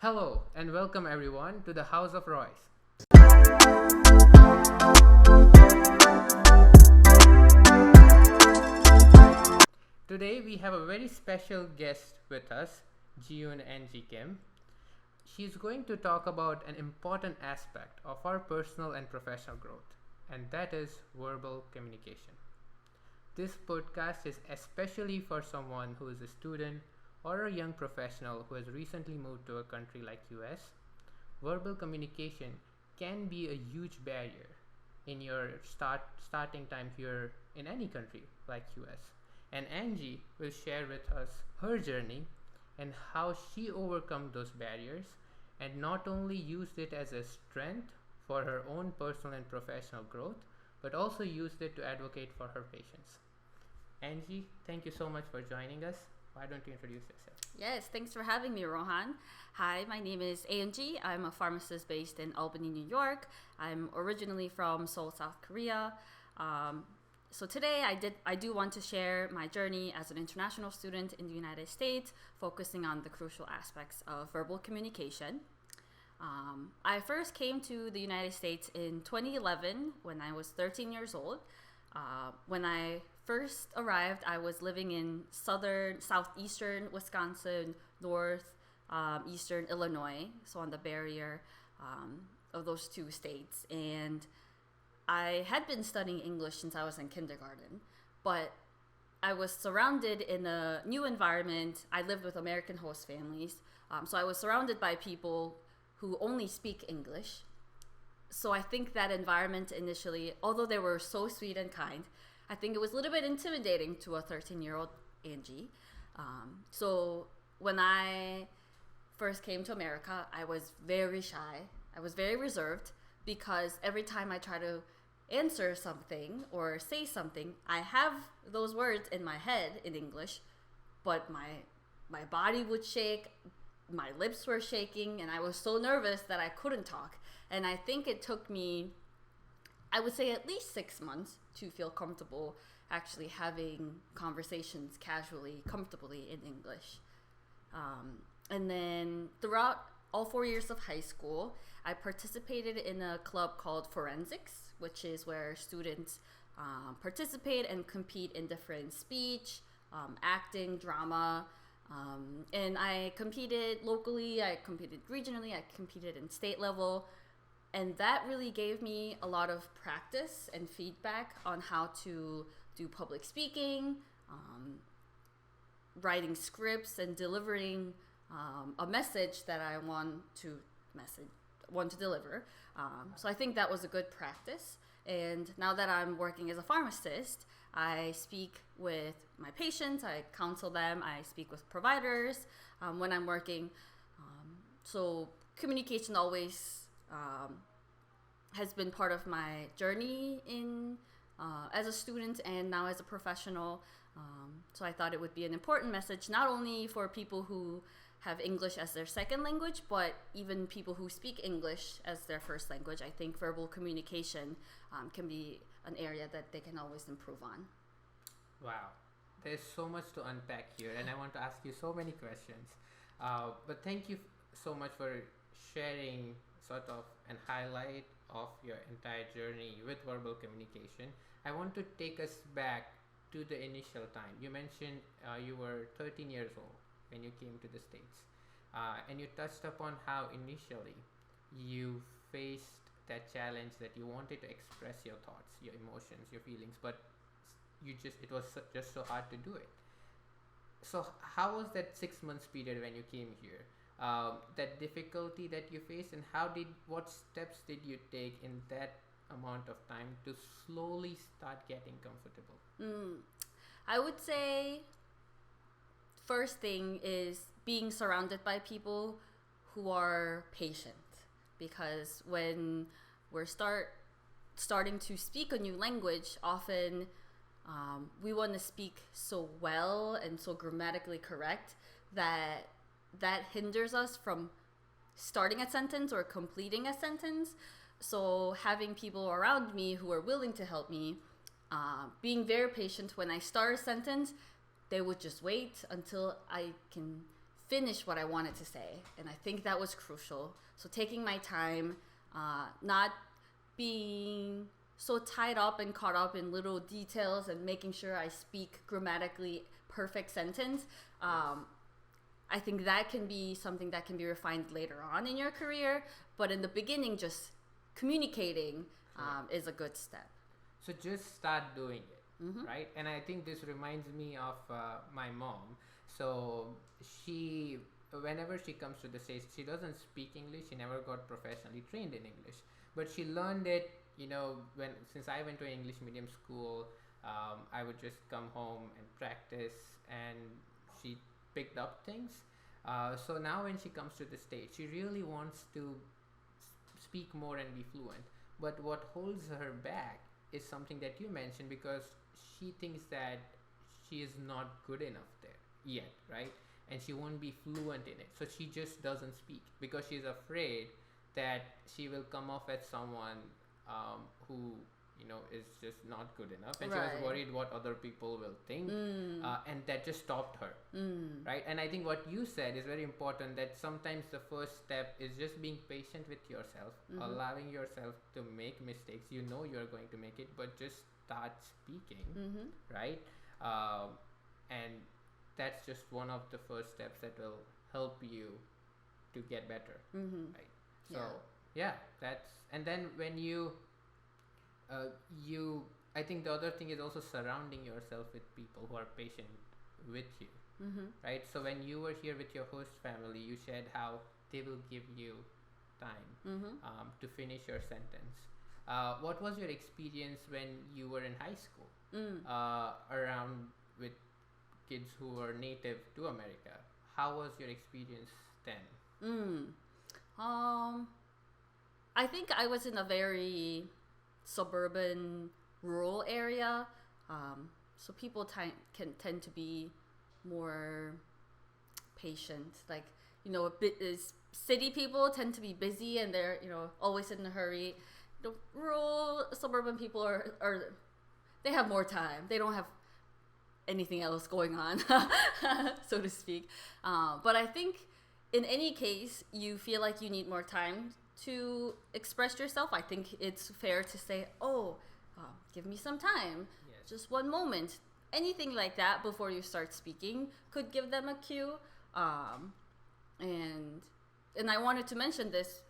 Hello and welcome everyone to the House of Royce. Today we have a very special guest with us, Jiyun and Ji Kim. She's going to talk about an important aspect of our personal and professional growth, and that is verbal communication. This podcast is especially for someone who is a student or a young professional who has recently moved to a country like US. Verbal communication can be a huge barrier in your starting time here in any country like US. And Angie will share with us her journey and how she overcome those barriers and not only used it as a strength for her own personal and professional growth, but also used it to advocate for her patients. Angie, thank you so much for joining us. Why don't you introduce yourself? Yes, thanks for having me, Rohan. Hi, my name is Angie. I'm a pharmacist based in Albany, New York. I'm originally from Seoul, South Korea. So today I do want to share my journey as an international student in the United States, focusing on the crucial aspects of verbal communication. I first came to the United States in 2011 when I was 13 years old. When I first arrived, I was living in southeastern Wisconsin, northeastern Illinois, so on the barrier of those two states. And I had been studying English since I was in kindergarten, but I was surrounded in a new environment. I lived with American host families, so I was surrounded by people who only speak English. So I think that environment initially, although they were so sweet and kind, I think it was a little bit intimidating to a 13-year-old Angie. So when I first came to America, I was very shy. I was very reserved because every time I try to answer something or say something, I have those words in my head in English, but my body would shake, my lips were shaking, and I was so nervous that I couldn't talk. And I think it took me, I would say, at least 6 months to feel comfortable actually having conversations casually, comfortably in English. And then throughout all 4 years of high school, I participated in a club called Forensics, which is where students participate and compete in different speech, acting, drama. And I competed locally, I competed regionally, I competed in state level. And that really gave me a lot of practice and feedback on how to do public speaking, writing scripts, and delivering a message that I want to deliver. So I think that was a good practice. And now that I'm working as a pharmacist, I speak with my patients, I counsel them, I speak with providers when I'm working. So communication always has been part of my journey as a student and now as a professional. So I thought it would be an important message, not only for people who have English as their second language, but even people who speak English as their first language. I think verbal communication can be an area that they can always improve on. Wow, there's so much to unpack here, and I want to ask you so many questions. But thank you so much for sharing sort of an highlight of your entire journey with verbal communication. I want to take us back to the initial time. You mentioned you were 13 years old when you came to the States. And you touched upon how initially you faced that challenge that you wanted to express your thoughts, your emotions, your feelings, but it was just so hard to do it. So how was that 6 months period when you came here? That difficulty that you faced, and what steps did you take in that amount of time to slowly start getting comfortable? I would say first thing is being surrounded by people who are patient, because when we're starting to speak a new language, often we want to speak so well and so grammatically correct that hinders us from starting a sentence or completing a sentence. So having people around me who are willing to help me, being very patient when I start a sentence, they would just wait until I can finish what I wanted to say. And I think that was crucial. So taking my time, not being so tied up and caught up in little details and making sure I speak grammatically perfect sentence. I think that can be something that can be refined later on in your career. But in the beginning, just communicating is a good step. So just start doing it, right? And I think this reminds me of my mom. So whenever she comes to the States, she doesn't speak English. She never got professionally trained in English, but she learned it. Since I went to an English medium school, I would just come home and practice, and she picked up things. So now when she comes to the States, she really wants to speak more and be fluent. But what holds her back is something that you mentioned, because she thinks that she is not good enough there yet, right? And she won't be fluent in it. So she just doesn't speak because she's afraid that she will come off as someone who is just not good enough, and she was worried what other people will think, and that just stopped her, right? And I think what you said is very important, that sometimes the first step is just being patient with yourself, allowing yourself to make mistakes. You're going to make it, but just start speaking, right? And that's just one of the first steps that will help you to get better, right? So and then when I think the other thing is also surrounding yourself with people who are patient with you, right? So when you were here with your host family, you shared how they will give you time to finish your sentence. What was your experience when you were in high school, around with kids who were native to America? How was your experience then? I think I was in a very suburban, rural area, so people can tend to be more patient. Like, city people tend to be busy and they're always in a hurry. The rural, suburban people are they have more time. They don't have anything else going on, so to speak. But I think in any case, you feel like you need more time to express yourself. I think it's fair to say, give me some time, just one moment. Anything like that before you start speaking could give them a cue. And I wanted to mention this.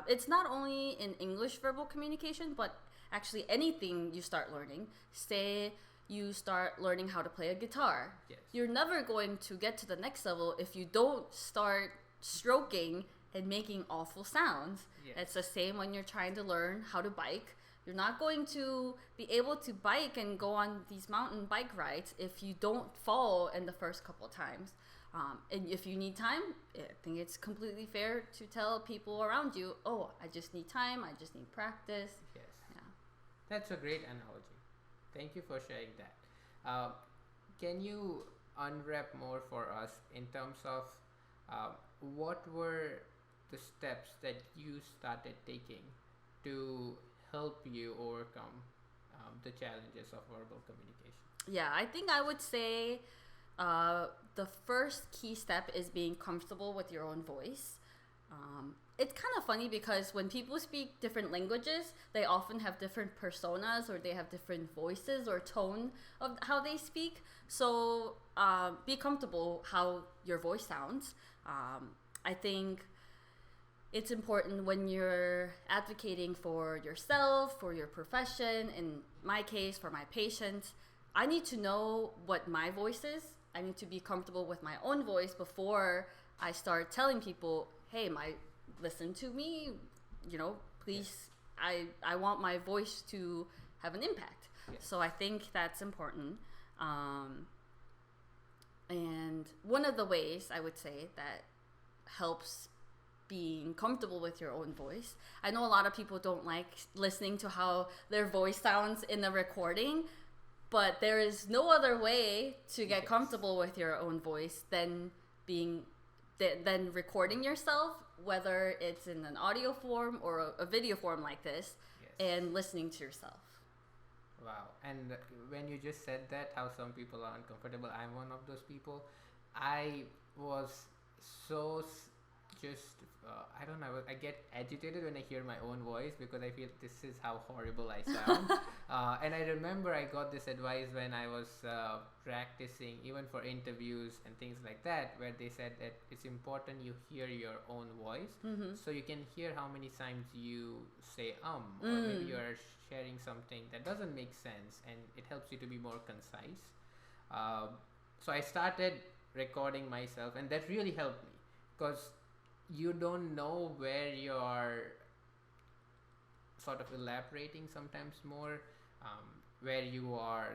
It's not only in English verbal communication, but actually anything you start learning. Say you start learning how to play a guitar. You're never going to get to the next level if you don't start stroking and making awful sounds. It's the same when you're trying to learn how to bike. You're not going to be able to bike and go on these mountain bike rides if you don't fall in the first couple times. And if you need time, I think it's completely fair to tell people around you, I just need time, I just need practice. That's a great analogy. Thank you for sharing that. Can you unwrap more for us in terms of what were the steps that you started taking to help you overcome the challenges of verbal communication? I think I would say the first key step is being comfortable with your own voice. It's kind of funny because when people speak different languages, they often have different personas, or they have different voices or tone of how they speak. So be comfortable how your voice sounds. I think it's important when you're advocating for yourself, for your profession, in my case, for my patients. I need to know what my voice is. I need to be comfortable with my own voice before I start telling people, hey, listen to me, please, I want my voice to have an impact. So I think that's important. And one of the ways I would say that helps being comfortable with your own voice. I know a lot of people don't like listening to how their voice sounds in the recording, but there is no other way to get comfortable with your own voice than recording yourself, whether it's in an audio form or a video form like this, and listening to yourself. Wow. And when you just said that, how some people are uncomfortable, I'm one of those people. I was so just I don't know. I get agitated when I hear my own voice because I feel this is how horrible I sound. And I remember I got this advice when I was practicing, even for interviews and things like that, where they said that it's important you hear your own voice, so you can hear how many times you say or maybe you are sharing something that doesn't make sense, and it helps you to be more concise. So I started recording myself, and that really helped me because you don't know where you're sort of elaborating sometimes more, where you are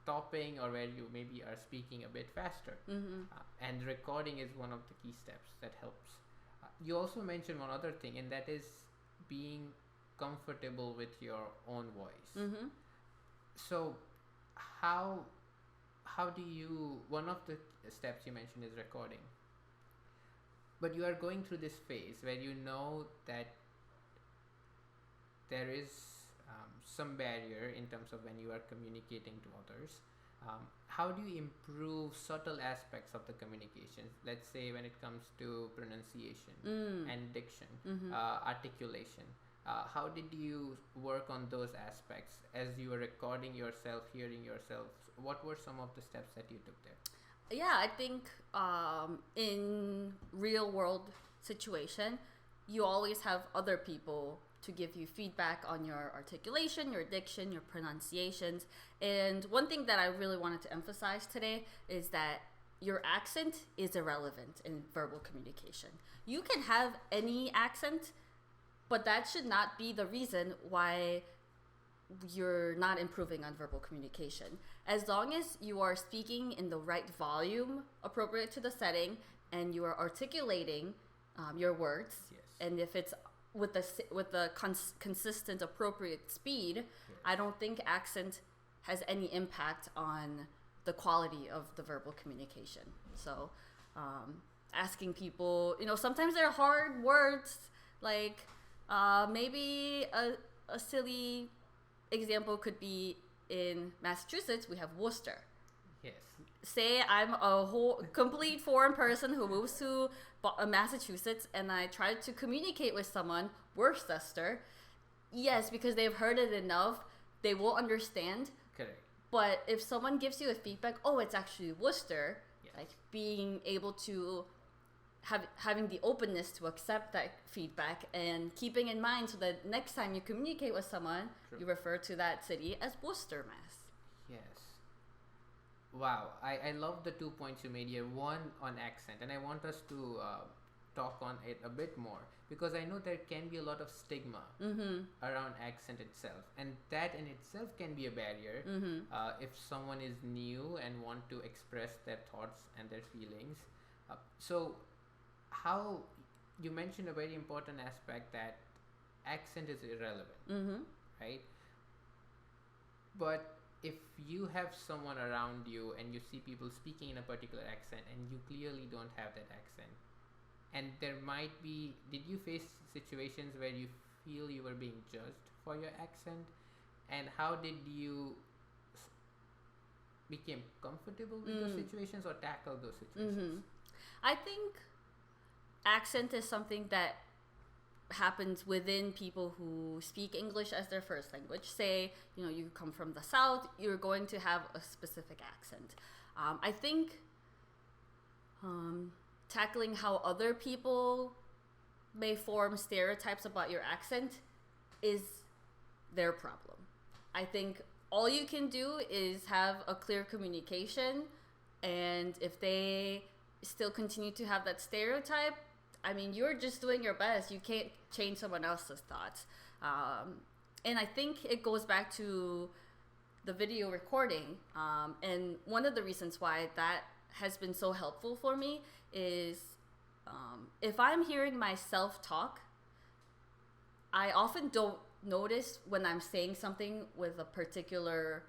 stopping or where you maybe are speaking a bit faster. And recording is one of the key steps that helps. You also mentioned one other thing, and that is being comfortable with your own voice. So how do you, one of the steps you mentioned is recording, but you are going through this phase where you know that there is some barrier in terms of when you are communicating to others. How do you improve subtle aspects of the communication? Let's say when it comes to pronunciation and diction, articulation. How did you work on those aspects as you were recording yourself, hearing yourself? What were some of the steps that you took there? Yeah, I think in real world situation, you always have other people to give you feedback on your articulation, your diction, your pronunciations. And one thing that I really wanted to emphasize today is that your accent is irrelevant in verbal communication. You can have any accent, but that should not be the reason why you're not improving on verbal communication. As long as you are speaking in the right volume appropriate to the setting and you are articulating your words, and if it's with the consistent appropriate speed, I don't think accent has any impact on the quality of the verbal communication. So asking people, sometimes they're hard words, like maybe a silly example could be in Massachusetts, we have Worcester. Yes. Say I'm a whole complete foreign person who moves to Massachusetts, and I try to communicate with someone, Worcester. Yes, because they've heard it enough, they will understand. Correct. But if someone gives you a feedback, oh, it's actually Worcester, like being able to having the openness to accept that feedback and keeping in mind so that next time you communicate with someone, you refer to that city as Worcester, Mass. Yes. Wow, I love the 2 points you made here. One on accent, and I want us to talk on it a bit more because I know there can be a lot of stigma around accent itself, and that in itself can be a barrier if someone is new and want to express their thoughts and their feelings. So how you mentioned a very important aspect that accent is irrelevant, right? But if you have someone around you and you see people speaking in a particular accent and you clearly don't have that accent, and there might be, did you face situations where you feel you were being judged for your accent, and how did you become comfortable with those situations or tackle those situations? I think accent is something that happens within people who speak English as their first language. Say, you come from the South, you're going to have a specific accent. I think tackling how other people may form stereotypes about your accent is their problem. I think all you can do is have a clear communication, and if they still continue to have that stereotype, I mean, you're just doing your best. You can't change someone else's thoughts. And I think it goes back to the video recording. And one of the reasons why that has been so helpful for me is if I'm hearing myself talk, I often don't notice when I'm saying something with a particular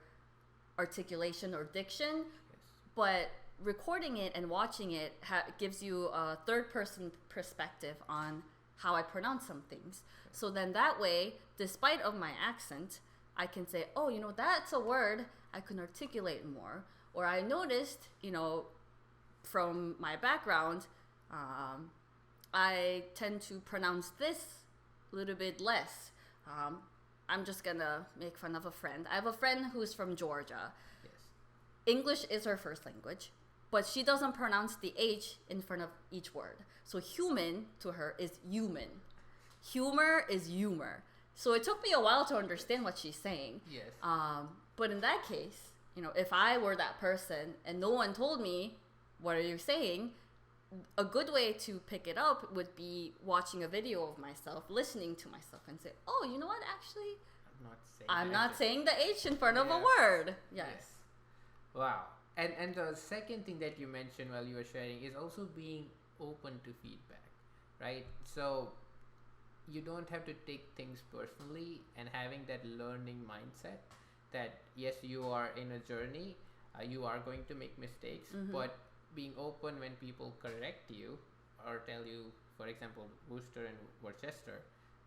articulation or diction, but recording it and watching it gives you a third-person perspective on how I pronounce some things. So then that way, despite of my accent, I can say, oh, that's a word I can articulate more. Or I noticed, from my background, I tend to pronounce this a little bit less. I'm just gonna make fun of a friend. I have a friend who's from Georgia. Yes. English is her first language, but she doesn't pronounce the H in front of each word. So human to her is human. Humor is humor. So it took me a while to understand what she's saying. Yes. But in that case, if I were that person and no one told me, what are you saying? A good way to pick it up would be watching a video of myself, listening to myself and say, oh, you know what, actually, I'm not saying the H in front of a word. Yes. Wow. And the second thing that you mentioned while you were sharing is also being open to feedback, right? So you don't have to take things personally, and having that learning mindset that yes, you are in a journey, you are going to make mistakes, but being open when people correct you or tell you, for example, Worcester and Worcester,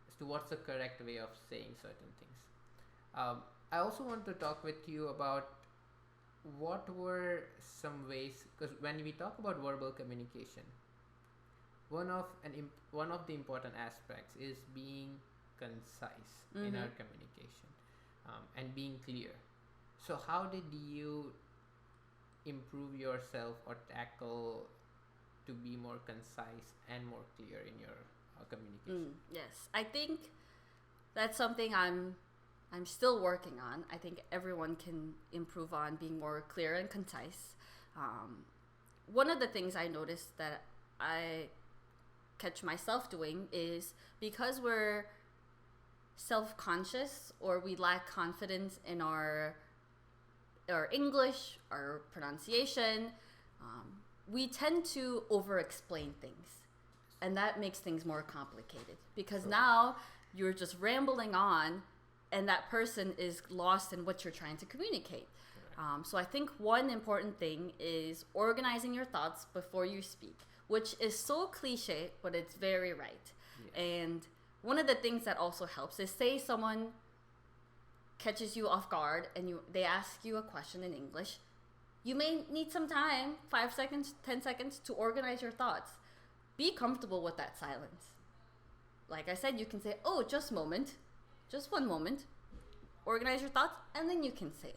as to what's the correct way of saying certain things. I also want to talk with you about what were some ways, because when we talk about verbal communication, one of the important aspects is being concise in our communication, and being clear. So how did you improve yourself or tackle to be more concise and more clear in your communication? Yes, I think that's something I'm still working on. I think everyone can improve on being more clear and concise. One of the things I noticed that I catch myself doing is, because we're self-conscious or we lack confidence in our English, our pronunciation, we tend to over-explain things, and that makes things more complicated, because now you're just rambling on and that person is lost in what you're trying to communicate. So I think one important thing is organizing your thoughts before you speak, which is so cliche, but it's very right. Yes. And one of the things that also helps is, say someone catches you off guard and they ask you a question in English. You may need some time, 5 seconds, 10 seconds, to organize your thoughts. Be comfortable with that silence. Like I said, you can say, oh, just a moment, just one moment. Organize your thoughts, and then you can say.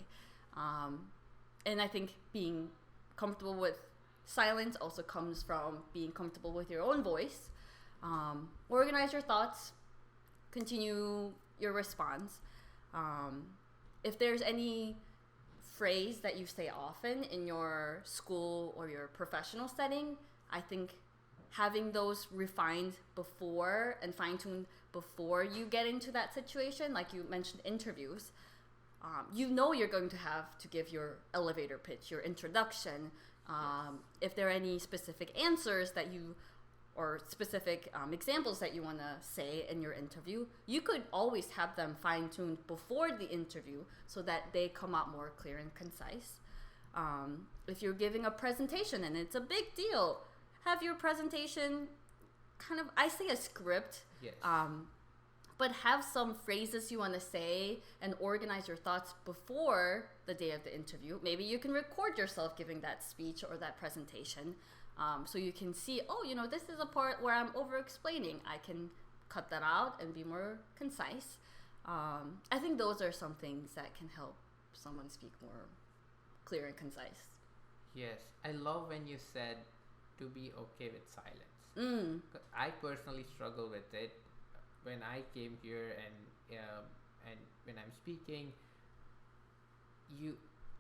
And I think being comfortable with silence also comes from being comfortable with your own voice. Organize your thoughts, continue your response. If there's any phrase that you say often in your school or your professional setting, I think having those refined before and fine-tuned before you get into that situation, like you mentioned interviews, you're going to have to give your elevator pitch, your introduction. If there are any specific answers that you, or specific examples that you want to say in your interview, you could always have them fine-tuned before the interview so that they come out more clear and concise. If you're giving a presentation and it's a big deal, have your presentation kind of, I say a script, Yes. but have some phrases you want to say and organize your thoughts before the day of the interview. Maybe you can record yourself giving that speech or that presentation, so you can see, this is a part where I'm over-explaining. I can cut that out and be more concise. I think those are some things that can help someone speak more clear and concise. Yes, I love when you said to be okay with silence. I personally struggle with it when I came here, and when I'm speaking,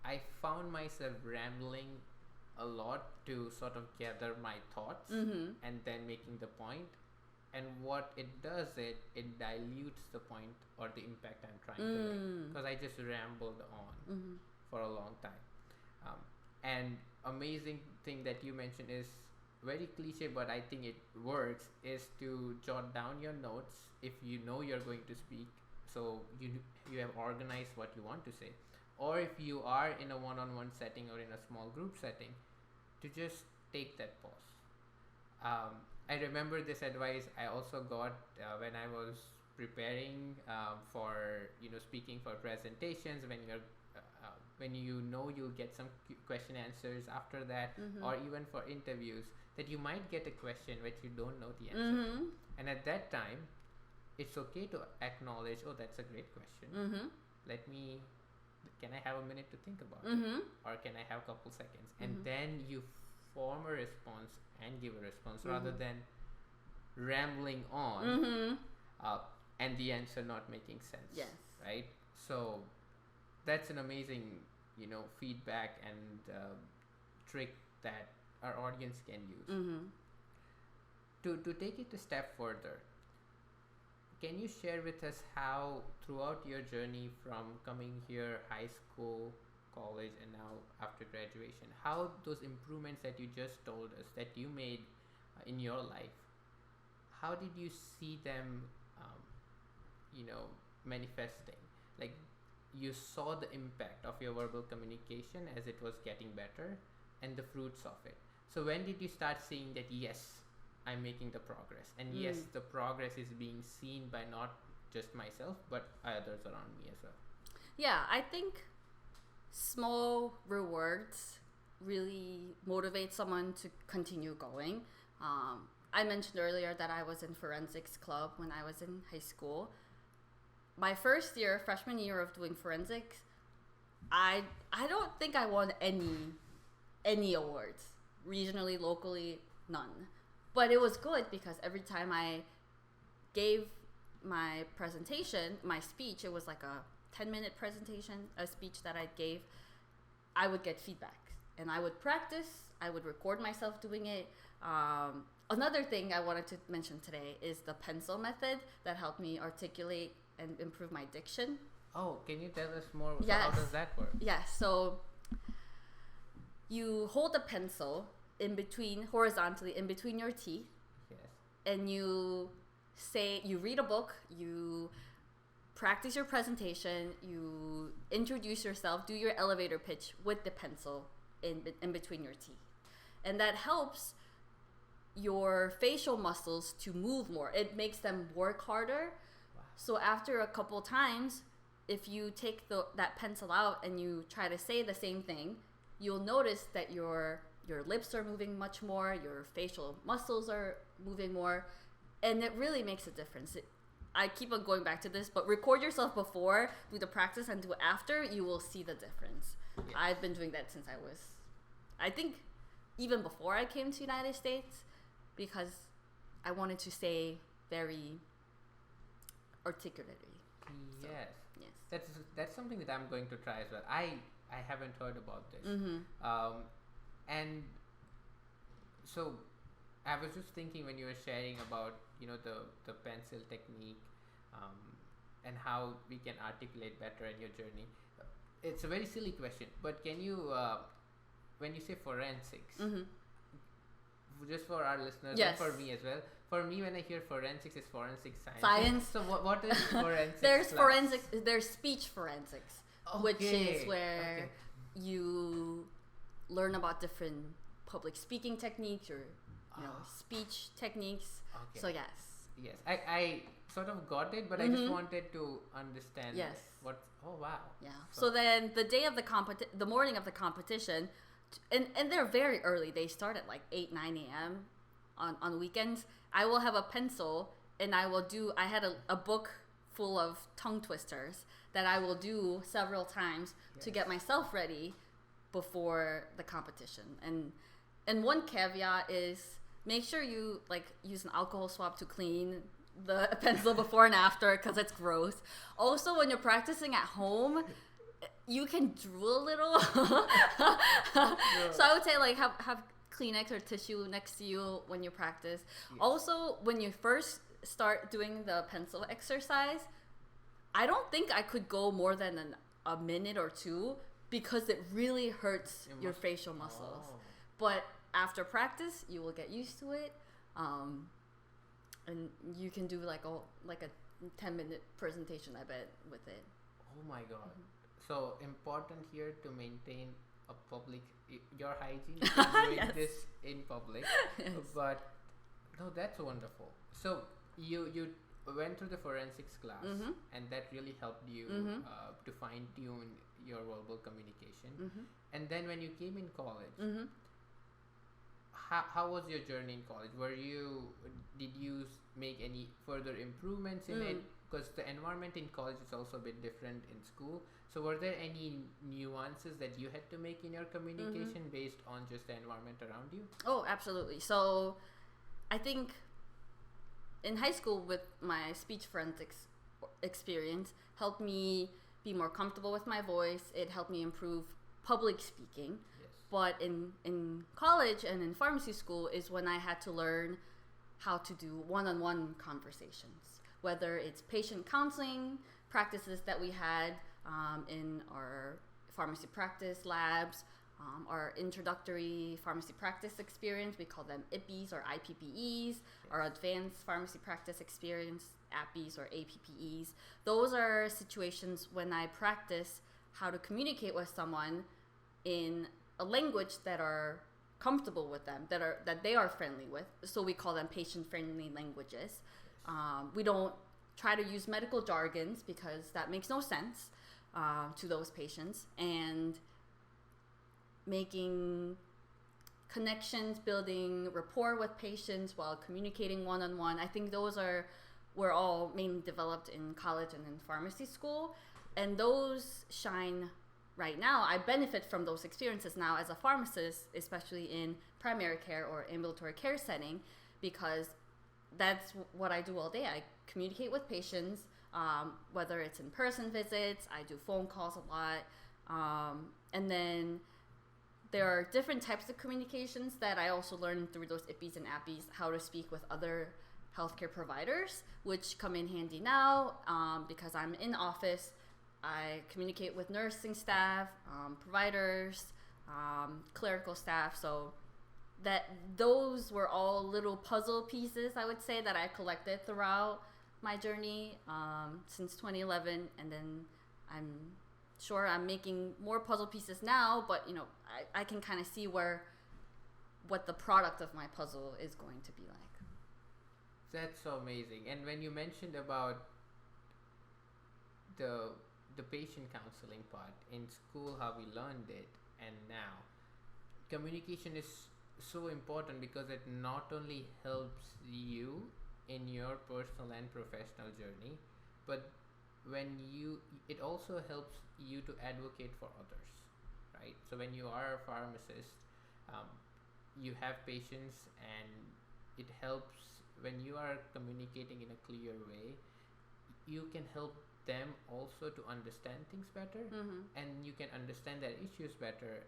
I found myself rambling a lot to sort of gather my thoughts and then making the point. And what it does, it dilutes the point or the impact I'm trying to make, because I just rambled on for a long time. And amazing thing that you mentioned is very cliche, but I think it works, is to jot down your notes if you know you're going to speak, so you have organized what you want to say. Or if you are in a one-on-one setting or in a small group setting, to just take that pause. I remember this advice I also got when I was preparing for speaking for presentations. When you're when you know you'll get some question answers after that, or even for interviews, that you might get a question which you don't know the answer to. And at that time, it's okay to acknowledge, oh, that's a great question. Can I have a minute to think about it? Or can I have a couple seconds? And then you form a response and give a response rather than rambling on and the answer not making sense. Yes. Right? So that's an amazing, feedback and trick that our audience can use. To take it a step further, can you share with us how, throughout your journey from coming here, high school, college, and now after graduation, how those improvements that you just told us that you made in your life, how did you see them, manifesting? Like, you saw the impact of your verbal communication as it was getting better and the fruits of it. So when did you start seeing that, yes, I'm making the progress, and yes, the progress is being seen by not just myself but others around me as well? Yeah, I think small rewards really motivate someone to continue going. I mentioned earlier that I was in forensics club when I was in high school. My first year, freshman year of doing forensics, I don't think I won any awards, regionally, locally, none. But it was good because every time I gave my presentation, my speech, it was like a 10-minute presentation, a speech that I gave, I would get feedback. And I would practice, I would record myself doing it. Another thing I wanted to mention today is the pencil method that helped me articulate and improve my diction. Oh, can you tell us more? Yes. How does that work? Yes, so you hold the pencil horizontally in between your teeth. Yes. And you read a book, you practice your presentation, you introduce yourself, do your elevator pitch with the pencil in between your teeth. And that helps your facial muscles to move more. It makes them work harder. Wow. So after a couple times, if you take that pencil out and you try to say the same thing, you'll notice that your lips are moving much more, your facial muscles are moving more, and it really makes a difference. I keep on going back to this, but record yourself before, do the practice, and do it after, you will see the difference. Yeah. I've been doing that since I think even before I came to the United States, because I wanted to say very articulately. So, Yes. yes. That's something that I'm going to try as well. I haven't heard about this. And so I was just thinking when you were sharing about the pencil technique and how we can articulate better in your journey. It's a very silly question, but can you when you say forensics, just for our listeners, yes, and for me as well. For me, when I hear forensics, it's forensic science. Science. So what is forensics? There's class? forensics. There's speech forensics, which is Okay. where you learn about different public speaking techniques or speech techniques. Okay. So yes. Yes, I sort of got it, but I just wanted to understand. Yes. Oh wow. Yeah. So then the day of the morning of the competition, and they're very early. They start at like 8-9 a.m. on weekends. I will have a pencil and I had a book full of tongue twisters that I will do several times to get myself ready before the competition. And one caveat is make sure you use an alcohol swab to clean the pencil before and after, because it's gross. Also, when you're practicing at home, you can drool a little. So I would say have Kleenex or tissue next to you when you practice. Yes. Also, when you first start doing the pencil exercise, I don't think I could go more than a minute or two because it really hurts your facial muscles. Oh. But after practice, you will get used to it. And you can do like a 10-minute presentation, I bet, with it. Oh my God. So important here to maintain your hygiene, doing yes. this in public. Yes. But no, that's wonderful. So you went through the forensics class, Mm-hmm. and that really helped you Mm-hmm. to fine tune your verbal communication. Mm-hmm. And then when you came in college, Mm-hmm. how was your journey in college? Did you make any further improvements in it? Because the environment in college is also a bit different in school. So were there any nuances that you had to make in your communication based on just the environment around you? Oh, absolutely. So I think in high school, with my speech forensics experience, helped me be more comfortable with my voice. It helped me improve public speaking. Yes. But in college and in pharmacy school is when I had to learn how to do one-on-one conversations, whether it's patient counseling practices that we had in our pharmacy practice labs, our introductory pharmacy practice experience. We call them IPPEs or IPPEs, our advanced pharmacy practice experience, APPEs or APPEs. Those are situations when I practice how to communicate with someone in a language that are comfortable with them, that they are friendly with. So we call them patient-friendly languages. We don't try to use medical jargons because that makes no sense to those patients. And making connections, building rapport with patients while communicating one-on-one. I think those were all mainly developed in college and in pharmacy school, and those shine right now. I benefit from those experiences now as a pharmacist, especially in primary care or ambulatory care setting, because that's what I do all day. I communicate with patients, whether it's in-person visits, I do phone calls a lot, and then there are different types of communications that I also learned through those IPPEs and APPEs, how to speak with other healthcare providers, which come in handy now because I'm in office. I communicate with nursing staff, providers, clerical staff. So those were all little puzzle pieces, I would say, that I collected throughout my journey since 2011, and then I'm sure I'm making more puzzle pieces now, but I can kind of see what the product of my puzzle is going to be like. That's so amazing. And when you mentioned about the patient counseling part in school, how we learned it, and now communication is so important because it not only helps you in your personal and professional journey, but it also helps you to advocate for others, right? So when you are a pharmacist, you have patients, and it helps when you are communicating in a clear way. You can help them also to understand things better, and you can understand their issues better,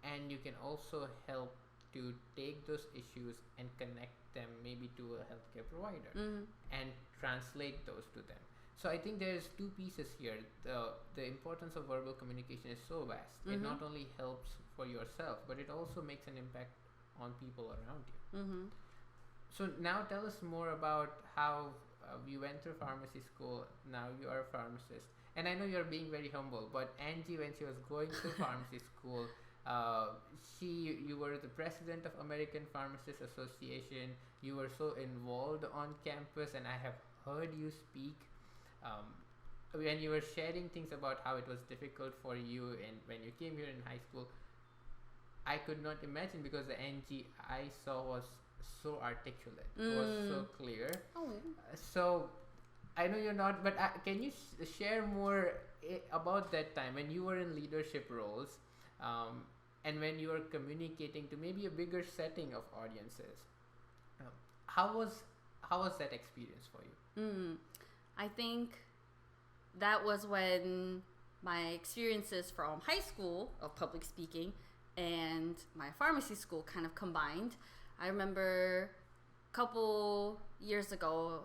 and you can also help to take those issues and connect them maybe to a healthcare provider and translate those to them. So I think there's two pieces here. The importance of verbal communication is so vast. It not only helps for yourself, but it also makes an impact on people around you. So now tell us more about how you went through pharmacy school. Now you are a pharmacist, and I know you're being very humble, but Angie, when she was going through pharmacy school, you were the president of American Pharmacists Association. You were so involved on campus, and I have heard you speak when you were sharing things about how it was difficult for you and when you came here in high school. I could not imagine, because the Angie I saw was so articulate, was so clear. So I know you're not, but can you share more about that time when you were in leadership roles, and when you were communicating to maybe a bigger setting of audiences? How was that experience for you? I think that was when my experiences from high school of public speaking and my pharmacy school kind of combined. I remember a couple years ago,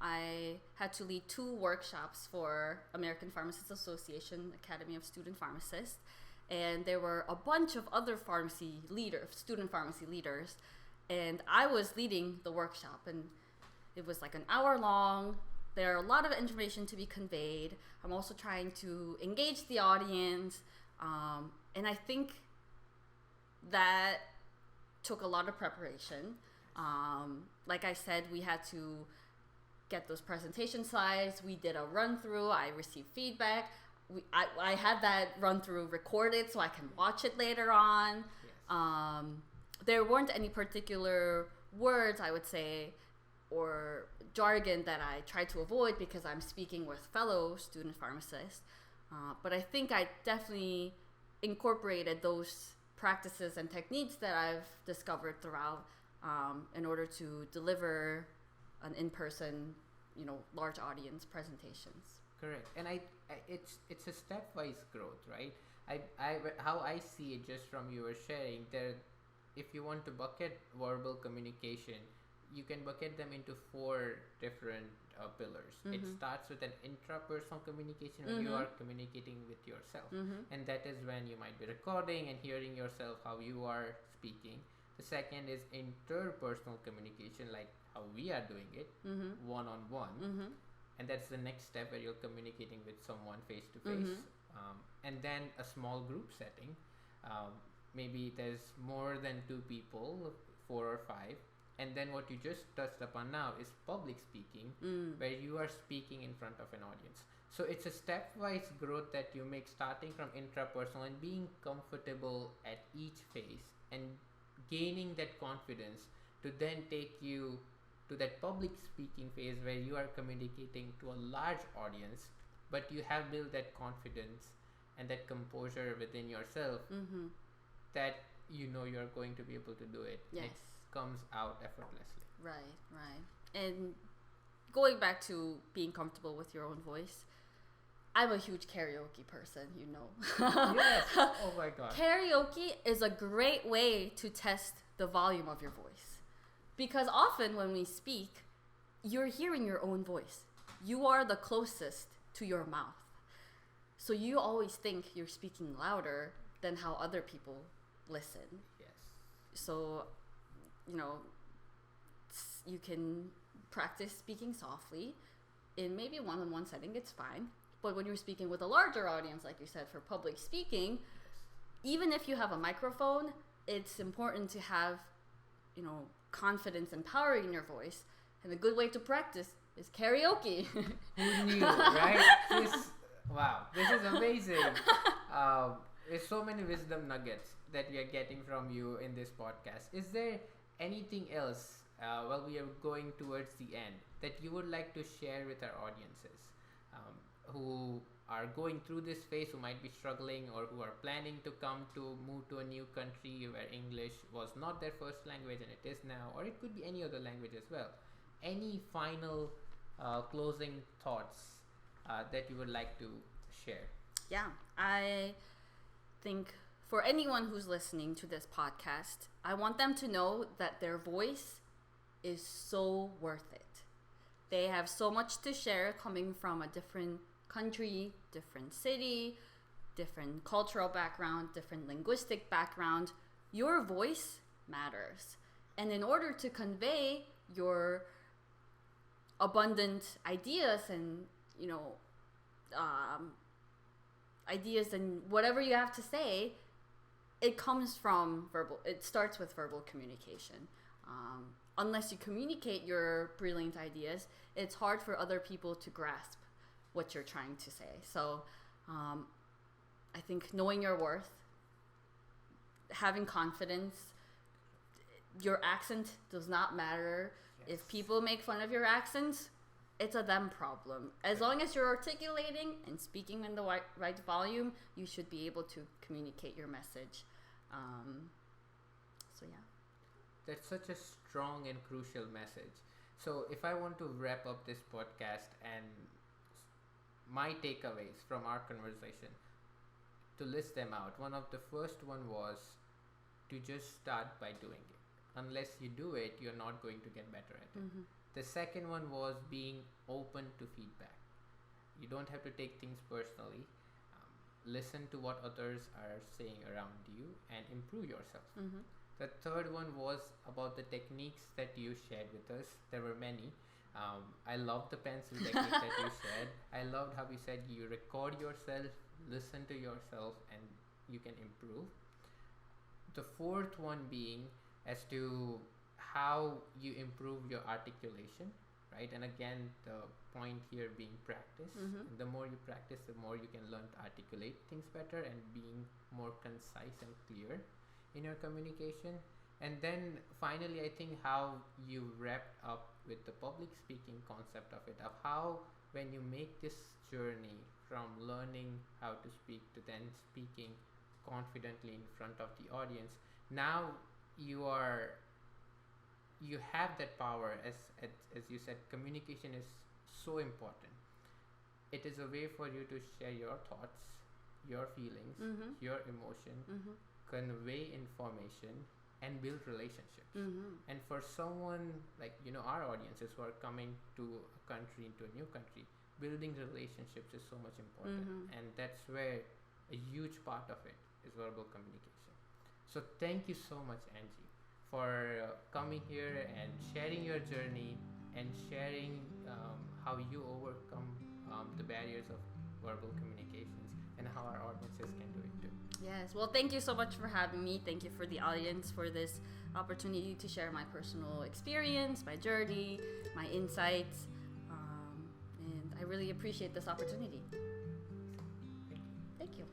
I had to lead 2 workshops for American Pharmacists Association, Academy of Student Pharmacists, and there were a bunch of other student pharmacy leaders, and I was leading the workshop, and it was like an hour long. There are a lot of information to be conveyed. I'm also trying to engage the audience, and I think that took a lot of preparation. Like I said, we had to get those presentation slides. We did a run through. I received feedback. I had that run through recorded so I can watch it later on. Yes. There weren't any particular words, I would say, or jargon that I tried to avoid because I'm speaking with fellow student pharmacists. But I think I definitely incorporated those practices and techniques that I've discovered throughout in order to deliver an in-person, large audience presentations. Correct, and it's a stepwise growth, right? How I see it, just from you were sharing there, if you want to bucket verbal communication, you can bucket them into four different pillars. It starts with an intrapersonal communication when you are communicating with yourself, and that is when you might be recording and hearing yourself how you are speaking. The second is interpersonal communication, like how we are doing it, one on one, and that's the next step where you're communicating with someone face to face. And then a small group setting. Maybe there's more than two people, 4 or 5. And then what you just touched upon now is public speaking, where you are speaking in front of an audience. So it's a stepwise growth that you make, starting from intrapersonal and being comfortable at each phase and gaining that confidence to then take you to that public speaking phase where you are communicating to a large audience, but you have built that confidence and that composure within yourself that you're going to be able to do it. Yes. It comes out effortlessly. Right. And going back to being comfortable with your own voice, I'm a huge karaoke person, Yes. Oh my God. Karaoke is a great way to test the volume of your voice. Because often when we speak, you're hearing your own voice. You are the closest to your mouth. So you always think you're speaking louder than how other people listen. Yes. So, you can practice speaking softly. In maybe one-on-one setting, it's fine. But when you're speaking with a larger audience, like you said, for public speaking, even if you have a microphone, it's important to have, confidence and power in your voice. And a good way to practice is karaoke. Who knew, right? This is amazing. There's so many wisdom nuggets that we are getting from you in this podcast. Is there anything else, while we are going towards the end, that you would like to share with our audiences who are going through this phase, who might be struggling, or who are planning to move to a new country where English was not their first language and it is now, or it could be any other language as well? Any final closing thoughts that you would like to share? Yeah, I think for anyone who's listening to this podcast, I want them to know that their voice is so worth it. They have so much to share, coming from a different country, different city, different cultural background, different linguistic background. Your voice matters. And in order to convey your abundant ideas and, ideas and whatever you have to say, it starts with verbal communication. Unless you communicate your brilliant ideas, it's hard for other people to grasp what you're trying to say. So I think knowing your worth, having confidence, your accent does not matter. Yes. If people make fun of your accent, it's a them problem. As long as you're articulating and speaking in the right volume, you should be able to communicate your message. So yeah. That's such a strong and crucial message. So if I want to wrap up this podcast and my takeaways from our conversation, to list them out, one of the first one was to just start by doing it. Unless you do it, you're not going to get better at it. The second one was being open to feedback. You don't have to take things personally. Listen to what others are saying around you and improve yourself. The third one was about the techniques that you shared with us. There were many. I loved the pencil technique that you shared. I loved how you said you record yourself, listen to yourself, and you can improve. The fourth one being as to how you improve your articulation right? And again, the point here being practice. Mm-hmm. And the more you practice, the more you can learn to articulate things better and being more concise and clear in your communication. And then finally, I think how you wrapped up with the public speaking concept of it, of how when you make this journey from learning how to speak to then speaking confidently in front of the audience, now you are you have that power. As you said, communication is so important. It is a way for you to share your thoughts, your feelings, Mm-hmm. your emotion, Mm-hmm. convey information, and build relationships. Mm-hmm. And for someone like our audiences who are coming to a country, into a new country, building relationships is so much important. Mm-hmm. And that's where a huge part of it is verbal communication. So thank you so much, Angie, for coming here and sharing your journey and sharing how you overcome the barriers of verbal communications and how our audiences can do it too. Yes. Well, thank you so much for having me. Thank you for the audience for this opportunity to share my personal experience, my journey, my insights. And I really appreciate this opportunity. Thank you. Thank you.